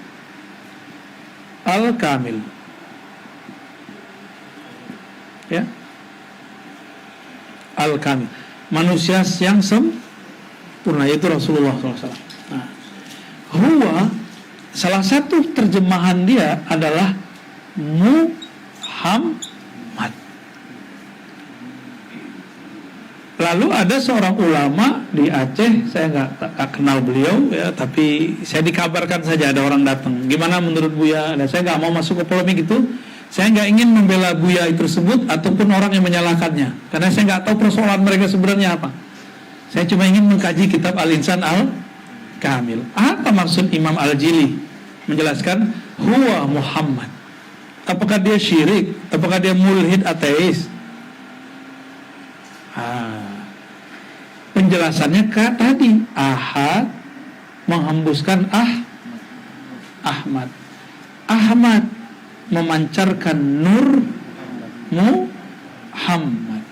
Al-Kamil. Ya. Al-Kamil. Manusia yang sempurna, yaitu Rasulullah SAW. Nah, huwa, salah satu terjemahan dia adalah Muhammad. Lalu ada seorang ulama di Aceh, saya nggak kenal beliau ya, tapi saya dikabarkan saja ada orang datang. Gimana menurut Buya? Dan saya nggak mau masuk ke polemik itu. Saya nggak ingin membela Buya tersebut ataupun orang yang menyalahkannya, karena saya nggak tahu persoalan mereka sebenarnya apa. Saya cuma ingin mengkaji kitab Al-Insan Al-Kamil. Apa maksud Imam Al-Jili menjelaskan huwa Muhammad? Apakah dia syirik? Apakah dia mulhid ateis? Penjelasannya tadi ahad menghembuskan Ahmad. Ahmad memancarkan nur Muhammad.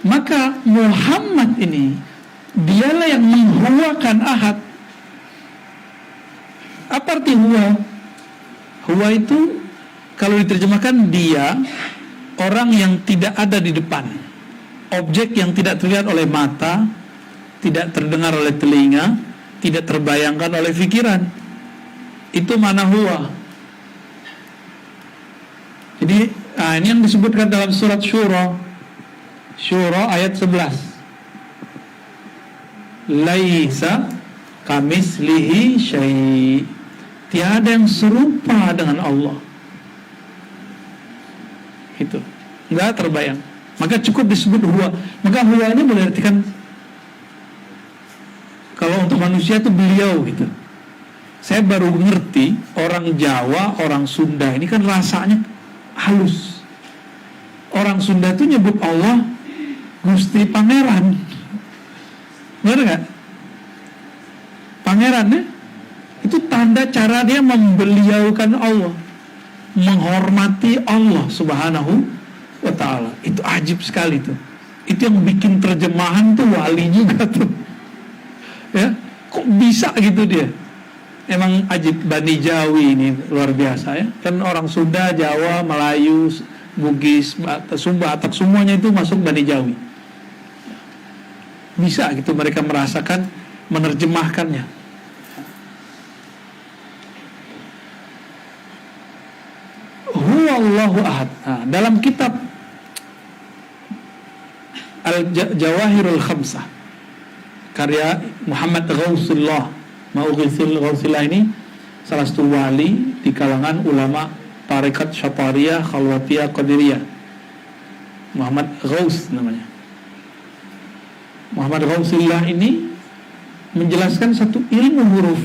Maka Muhammad ini dialah yang menghuwakan ahad. Apa arti huwa? Huwa itu kalau diterjemahkan dia, orang yang tidak ada di depan, objek yang tidak terlihat oleh mata, tidak terdengar oleh telinga, tidak terbayangkan oleh pikiran. Itu mana huwa. Jadi ini yang disebutkan dalam surat Syura ayat 11. Laisa kamislihi syai'. Tiada yang serupa dengan Allah. Itu nggak terbayang. Maka cukup disebut huwa. Maka huwa ini boleh artikan, kalau untuk manusia itu beliau gitu. Saya baru ngerti orang Jawa, orang Sunda ini kan rasanya halus. Orang Sunda itu nyebut Allah Gusti Pangeran. Benar nggak? Pangeran ya? Itu tanda cara dia membeliaukan Allah, menghormati Allah Subhanahu wa ta'ala. Itu ajib sekali tuh. Itu yang bikin terjemahan tuh wali juga tuh. Ya, kok bisa gitu dia? Emang ajib. Bani Jawi ini luar biasa ya. Kan orang Sunda, Jawa, Melayu, Bugis, Sumba, Batak, semuanya itu masuk Bani Jawi. Bisa gitu mereka merasakan, menerjemahkannya. Huwallahu ahad. Nah, dalam kitab Al-Jawahirul Khamsah karya Muhammad Ghausullah Ghausillah ini salah satu wali di kalangan ulama tarekat Syatariyah, Khalwatiyah, Qadiriyah. Muhammad Ghaus namanya. Muhammad Ghausillah ini menjelaskan satu ilmu huruf.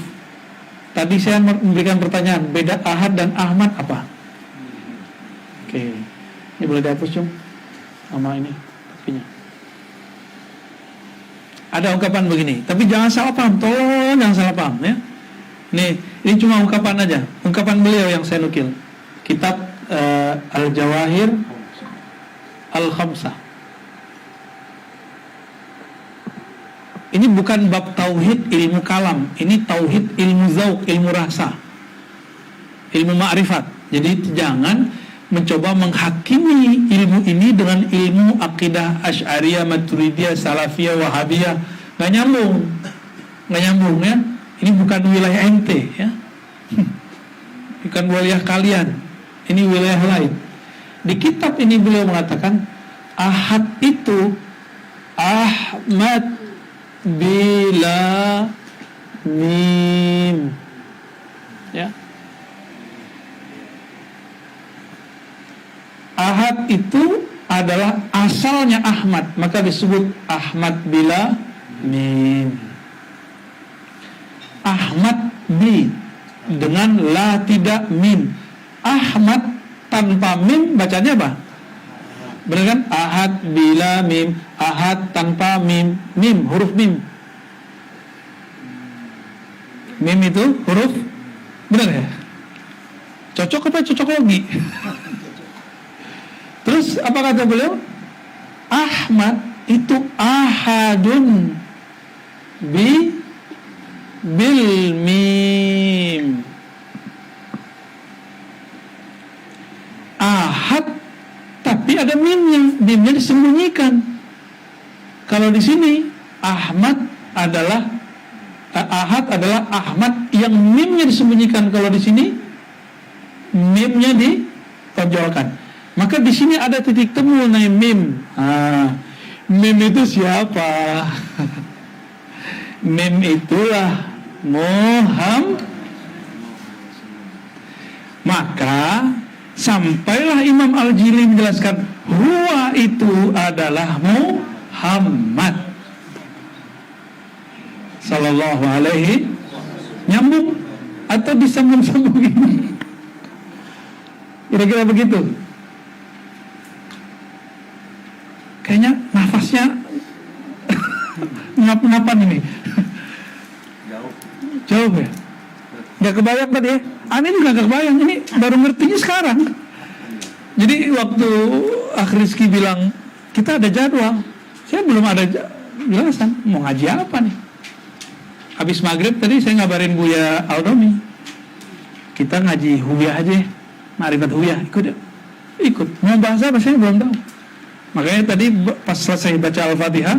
Tadi saya memberikan pertanyaan, beda ahad dan ahmad apa? Oke. Ini boleh dihapus Cung sama ini tapinya. Ada ungkapan begini, tapi jangan salah paham, tolong jangan salah paham ya. Nih, ini cuma ungkapan aja, ungkapan beliau yang saya nukil. Kitab Al-Jawahir Al-Khamsah. Ini bukan bab tauhid ilmu kalam, ini tauhid ilmu zauq, ilmu rasa, ilmu ma'rifat. Jadi jangan mencoba menghakimi ilmu ini dengan ilmu akidah Asy'ariyah, Maturidiyah, Salafiyah, Wahabiyah. Nggak nyambung ya. Ini bukan wilayah ente ya. Bukan wilayah kalian. Ini wilayah lain. Di kitab ini beliau mengatakan ahad itu Ahmad bila mim. Ya. Ahad itu adalah asalnya Ahmad, maka disebut Ahmad bila mim. Ahmad bi dengan la tidak mim. Ahmad tanpa mim bacanya apa? Benar kan? Ahad bila mim, ahad tanpa mim, mim huruf mim. Mim itu huruf, benar ya? Cocok apa cocok logi? Terus apa kata beliau? Ahmad itu ahadun bil mim. Ahad tapi ada mimnya disembunyikan. Kalau di sini Ahmad adalah ahad adalah Ahmad yang mimnya disembunyikan. Kalau di sini mimnya ditonjolkan. Maka di sini ada titik temu nih mim. Mim itu siapa? Mim itulah Muhammad. Maka sampailah Imam Al-Jili menjelaskan huwa itu adalah Muhammad sallallahu alaihi. Nyambung atau disambung-sambungin? Kira-kira begitu. Kayaknya nafasnya ngap-ngapan ini. Jauh ya? Gak kebayang tadi ya? Aneh juga gak kebayang, ini baru ngertinya sekarang. Jadi waktu Akh Rizky bilang kita ada jadwal, saya belum ada jelasan mau ngaji apa nih. Habis maghrib tadi saya ngabarin Buya Aldomi, kita ngaji Huyah aja, Ma'rifat Huyah, ikut. Mau bahas apa saya belum tahu. Makanya tadi pas selesai baca Al-Fatihah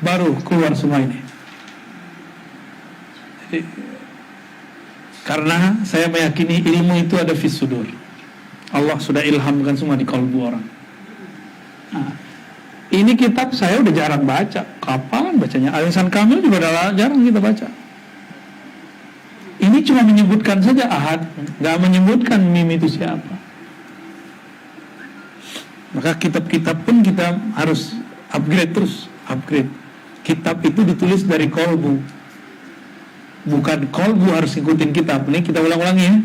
baru keluar semua ini. Jadi, karena saya meyakini ilmu itu ada fis sudur. Allah sudah ilhamkan semua di kalbu orang. Nah, Ini kitab saya udah jarang baca. Kapan bacanya? Al-Insan Kamil juga udah jarang kita baca. Ini cuma menyebutkan saja ahad, nggak menyebutkan mim itu siapa. Maka kitab-kitab pun kita harus upgrade terus, upgrade. Kitab itu ditulis dari kolbu, bukan kolbu harus ikutin kitab. Ini kita ulang-ulangi ya.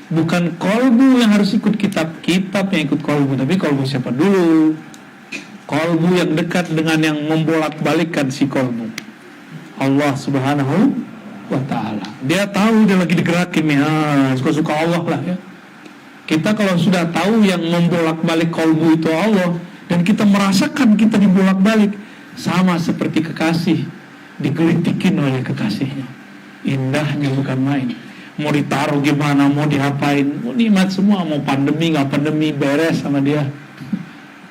Bukan kolbu yang harus ikut kitab, kitab yang ikut kolbu. Tapi kolbu siapa dulu? Kolbu yang dekat dengan yang membolak-balikkan si kolbu, Allah Subhanahu wa ta'ala. Dia tahu dia lagi digerakin nih, suka-suka Allah lah ya. Kita kalau sudah tahu yang membolak-balik kolbu itu Allah, dan kita merasakan kita dibolak-balik, sama seperti kekasih digelitikin oleh kekasihnya. Indahnya bukan main. Mau ditaruh gimana, mau diapain, mau nikmat semua. Mau pandemi nggak pandemi, beres sama dia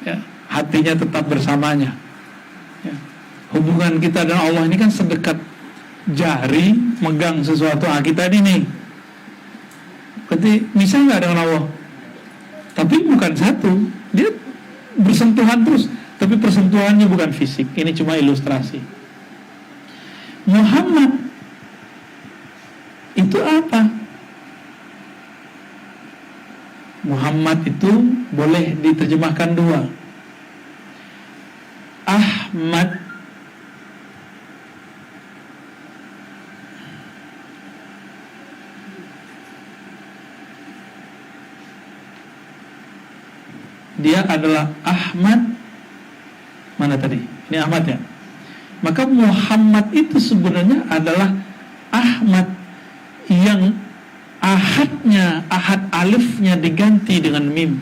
ya. Hatinya tetap bersamanya ya. Hubungan kita dan Allah ini kan sedekat jari megang sesuatu. Kita ini nih, berarti bisa nggak dengan Allah? Tapi bukan satu, dia bersentuhan terus. Tapi persentuhannya bukan fisik. Ini cuma ilustrasi. Muhammad itu apa? Muhammad itu boleh diterjemahkan dua. Ahmad dia adalah Ahmad. Mana tadi? Ini Ahmad ya. Maka Muhammad itu sebenarnya adalah Ahmad yang ahadnya, ahad alifnya diganti dengan mim.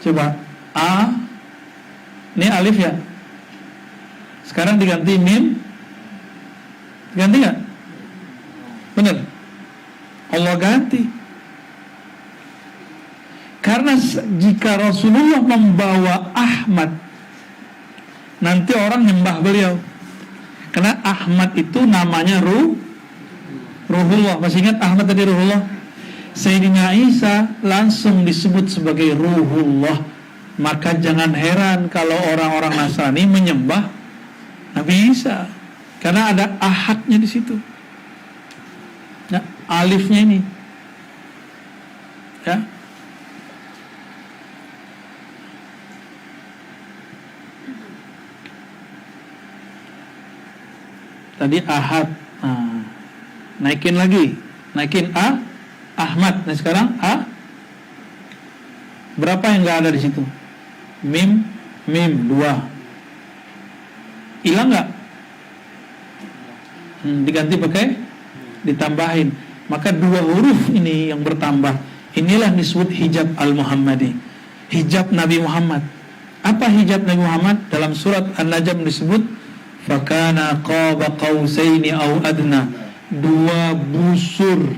Coba A, ini alif ya. Sekarang diganti mim. Ganti nggak? Benar? Allah ganti. Karena jika Rasulullah membawa Ahmad, nanti orang nyembah beliau. Karena Ahmad itu namanya Ruhullah. Masih ingat Ahmad tadi Ruhullah? Sayyidina Isa langsung disebut sebagai Ruhullah. Maka jangan heran kalau orang-orang Nasrani menyembah Nabi Isa, karena ada ahadnya di situ. Nah, alifnya ini ya. Tadi ahad, naikin lagi, naikin A, Ahmad. Nah sekarang A, berapa yang nggak ada di situ? Mim, mim 2. Hilang nggak? Diganti pakai, ditambahin. Maka 2 huruf ini yang bertambah. Inilah disebut hijab al-Muhammadi, hijab Nabi Muhammad. Apa hijab Nabi Muhammad? Dalam surat An-Najm disebut fakana qaba qausaini au adna, 2 busur.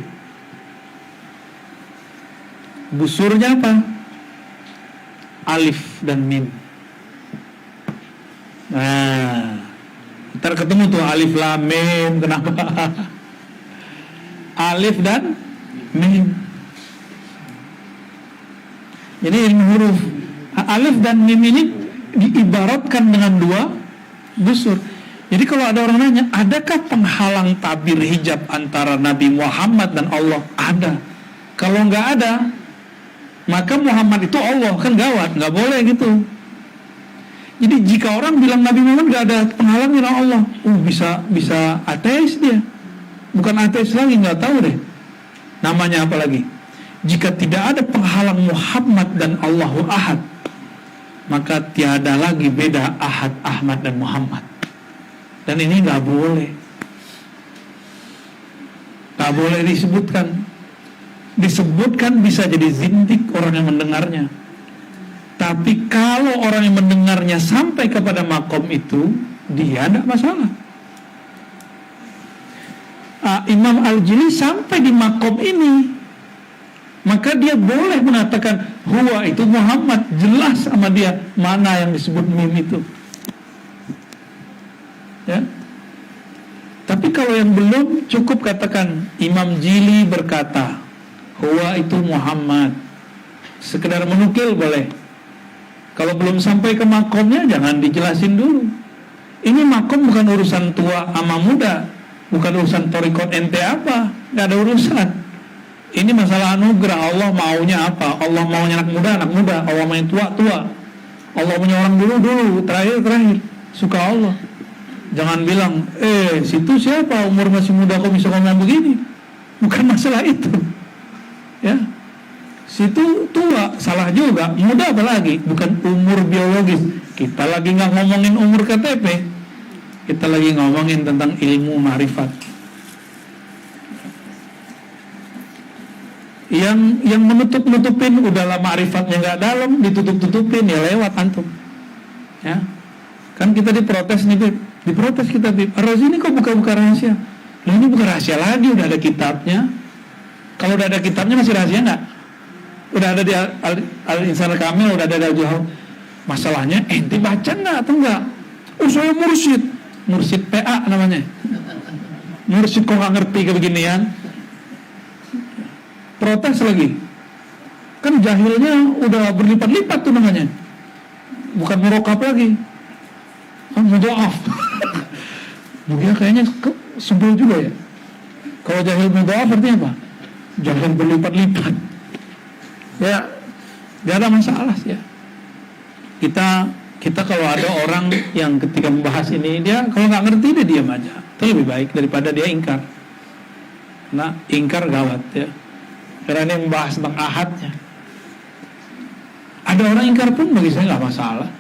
Busurnya apa? Alif dan mim. Nah, ntar ketemu tuh alif lam mim. Kenapa? Alif dan mim. Jadi ini huruf alif dan mim ini diibaratkan dengan 2 busur. Jadi kalau ada orang nanya, adakah penghalang tabir hijab antara Nabi Muhammad dan Allah? Ada. Kalau nggak ada, maka Muhammad itu Allah, kan gawat, nggak boleh gitu. Jadi jika orang bilang Nabi Muhammad nggak ada penghalang dengan Allah, bisa ateis dia, bukan ateis lagi, nggak tahu deh namanya apa lagi. Jika tidak ada penghalang Muhammad dan Allahu Ahad, maka tiada lagi beda Ahad, Ahmad dan Muhammad. Dan ini nggak boleh, nggak boleh disebutkan bisa jadi zindik orang yang mendengarnya. Tapi kalau orang yang mendengarnya sampai kepada makom itu, dia tidak masalah. Imam Al-Jili sampai di makom ini, maka dia boleh mengatakan huwa itu Muhammad, jelas sama dia mana yang disebut mim itu ya. Tapi kalau yang belum, cukup katakan Imam Jili berkata huwa itu Muhammad, sekedar menukil boleh. Kalau belum sampai ke makomnya jangan dijelasin dulu. Ini makom bukan urusan tua sama muda, bukan urusan torikot ente apa, nggak ada urusan. Ini masalah anugerah. Allah maunya apa? Allah maunya anak muda, Allah maunya tua. Allah maunya orang dulu, terakhir. Suka Allah. Jangan bilang, situ siapa? Umur masih muda kok bisa ngomong begini? Bukan masalah itu. Ya. Situ tua, salah juga. Muda apalagi, bukan umur biologis. Kita lagi nggak ngomongin umur KTP. Kita lagi ngomongin tentang ilmu ma'rifat. Yang menutup-nutupin udahlah ma'rifatnya nggak dalam, ditutup-tutupin ya lewat antum. Ya. Kan kita diprotes nih, Bib. Diprotes kita, Bib. Ar-Razi ini kok buka-buka rahasia? Nah, ini bukan rahasia lagi, udah ada kitabnya. Kalau udah ada kitabnya masih rahasia nggak? Udah ada di Al-Insan Kamil, udah ada di Al-Juhal. Masalahnya ente baca nggak atau enggak? Oh, saya mursyid PA namanya. Mursyid kok nggak ngerti kebeginian? Protes lagi. Kan jahilnya udah berlipat-lipat tuh namanya. Bukan murokab lagi. Mudha'af. Dia kayaknya sebel juga ya. Kalau jahil mudha'af artinya apa? Jahil berlipat-lipat. Ya, gak ada masalah sih ya. Kita kalau ada orang yang ketika membahas ini, dia kalau nggak ngerti dia diam aja. Itu lebih baik daripada dia ingkar. Nah, ingkar gawat ya. Karena ini membahas tentang ahadnya. Ada orang ingkar pun bagi saya nggak masalah.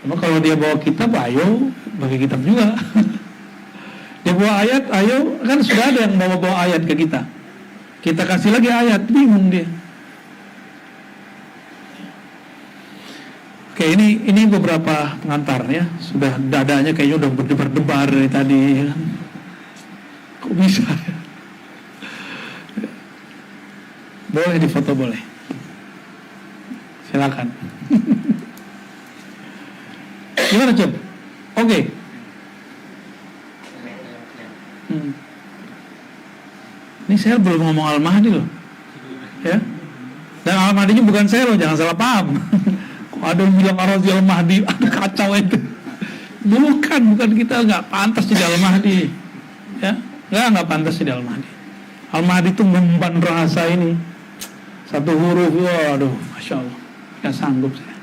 Cuma kalau dia bawa kitab, ayo bagi kitab juga. Dia bawa ayat, ayo, kan sudah ada yang bawa ayat ke kita. Kita kasih lagi ayat, bingung dia. Oke, ini beberapa pengantar ya. Sudah dadanya kayaknya udah berdebar-debar dari tadi. Kok bisa? Boleh difoto, boleh. Silakan. Gimana, Cem? Oke. Ini saya belum ngomong Al-Mahdi loh. Ya. Dan Al-Mahdinya bukan saya loh, jangan salah paham. Kok ada yang bilang Ar-Razi Al-Mahdi, ada kacau itu. Bukan kita nggak pantas jadi Al-Mahdi. Ya, nggak pantas jadi Al-Mahdi. Al-Mahdi itu memban rasa ini. Satu huruf, waduh, Masya Allah, nggak sanggup saya.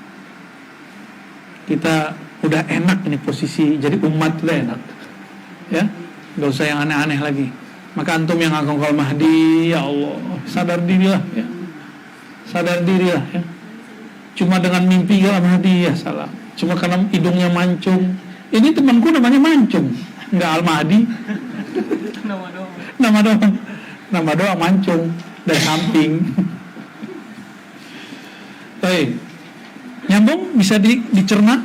Kita udah enak ini posisi, jadi umat udah enak. Ya, nggak usah yang aneh-aneh lagi. Maka antum yang ngaku Al-Mahdi, ya Allah, sadar dirilah ya. Sadar dirilah ya. Cuma dengan mimpi Al-Mahdi ya salah. Cuma karena hidungnya mancung. Ini temanku namanya mancung, nggak Al-Mahdi. Nama doang mancung dari samping. Baik. Nyambung bisa dicerna?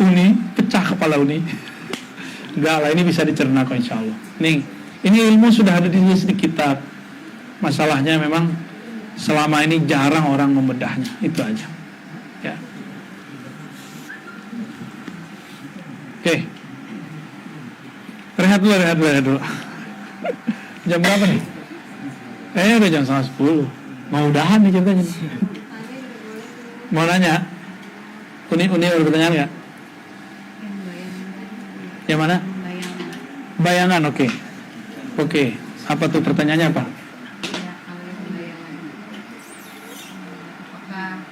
Uni, pecah kepala Uni. Enggak lah, ini bisa dicerna kok insya Allah. Nih, ini ilmu sudah ada di kitab. Masalahnya memang selama ini jarang orang membedahnya. Itu aja. Ya. Oke. Rehat dulu. Jam berapa nih? Udah jam 9:30. Mau udahan nih ceritanya. Mau nanya? Uni ada pertanyaan nggak? Yang mana? Bayangan, oke. Apa tuh pertanyaannya apa? Apakah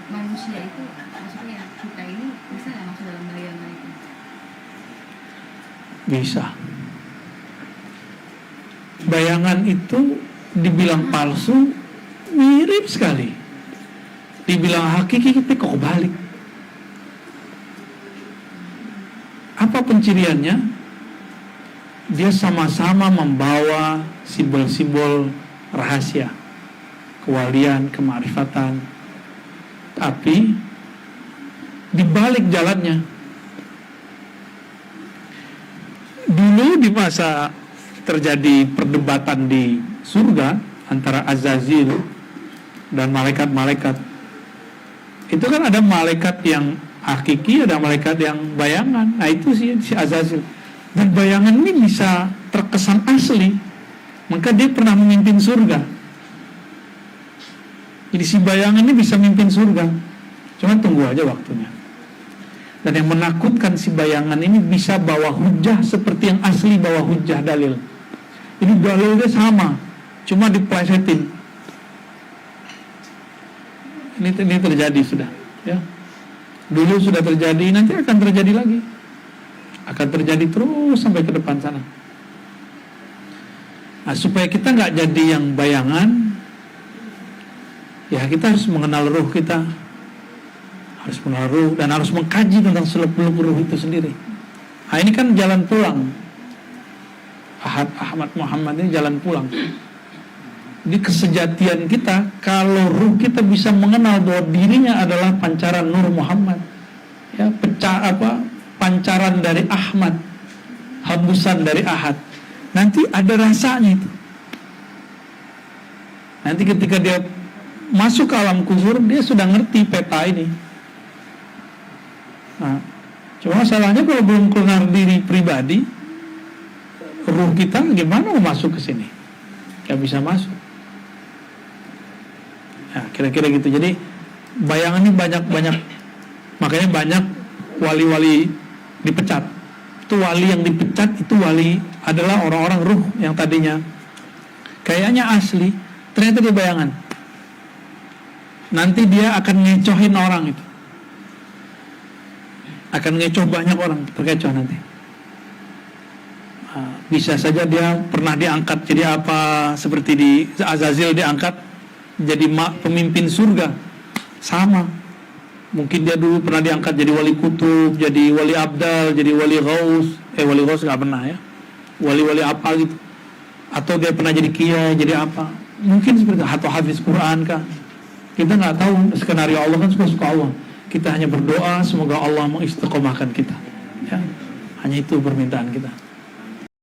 manusia itu, maksudnya kita ini bisa nggak masuk dalam bayangan itu? Bisa. Bayangan itu dibilang palsu mirip sekali. Dibilang hakiki kita kok balik. Apa penciriannya? Dia sama-sama membawa simbol-simbol rahasia, kewalian, kemarifatan. Tapi dibalik jalannya. Dulu di masa terjadi perdebatan di surga antara Azazil dan malaikat-malaikat. Itu kan ada malaikat yang hakiki, ada malaikat yang bayangan. Nah itu si Azazil. Dan bayangan ini bisa terkesan asli. Maka dia pernah memimpin surga. Jadi si bayangan ini bisa mimpin surga, cuma tunggu aja waktunya. Dan yang menakutkan, si bayangan ini bisa bawa hujah seperti yang asli bawa hujah dalil. Ini dalilnya sama, cuma diplesetin. Ini terjadi sudah, ya. Dulu sudah terjadi, nanti akan terjadi lagi. Akan terjadi terus sampai ke depan sana. Nah, supaya kita nggak jadi yang bayangan, ya kita harus mengenal ruh kita, harus mengenal ruh dan harus mengkaji tentang seluk-beluk ruh itu sendiri. Nah, ini kan jalan pulang. Ahmad Muhammad ini jalan pulang. Di kesejatian kita, kalau ruh kita bisa mengenal bahwa dirinya adalah pancaran Nur Muhammad, ya, pancaran dari Ahmad, hembusan dari Ahad, nanti ada rasanya itu. Nanti ketika dia masuk ke alam kubur, dia sudah ngerti peta ini. Nah, cuma masalahnya kalau belum kenal diri pribadi, ruh kita gimana mau masuk ke sini? Gak bisa masuk. Ya, kira-kira gitu. Jadi bayangan ini banyak, makanya banyak wali-wali dipecat. Itu wali yang dipecat, itu wali adalah orang-orang ruh yang tadinya kayaknya asli, ternyata dia bayangan. Nanti dia akan ngecohin orang itu, akan ngecoh banyak orang, terkecoh nanti. Bisa saja dia pernah diangkat jadi apa, seperti di Azazil diangkat jadi pemimpin surga, sama. Mungkin dia dulu pernah diangkat jadi wali kutub, jadi wali abdal, jadi wali ghaus. Wali ghaus nggak pernah ya. Wali-wali apa gitu. Atau dia pernah jadi kiai, jadi apa. Mungkin seperti itu, atau hafiz Quran kah. Kita nggak tahu, skenario Allah kan suka-suka Allah. Kita hanya berdoa semoga Allah mengistiqomahkan kita. Ya, hanya itu permintaan kita.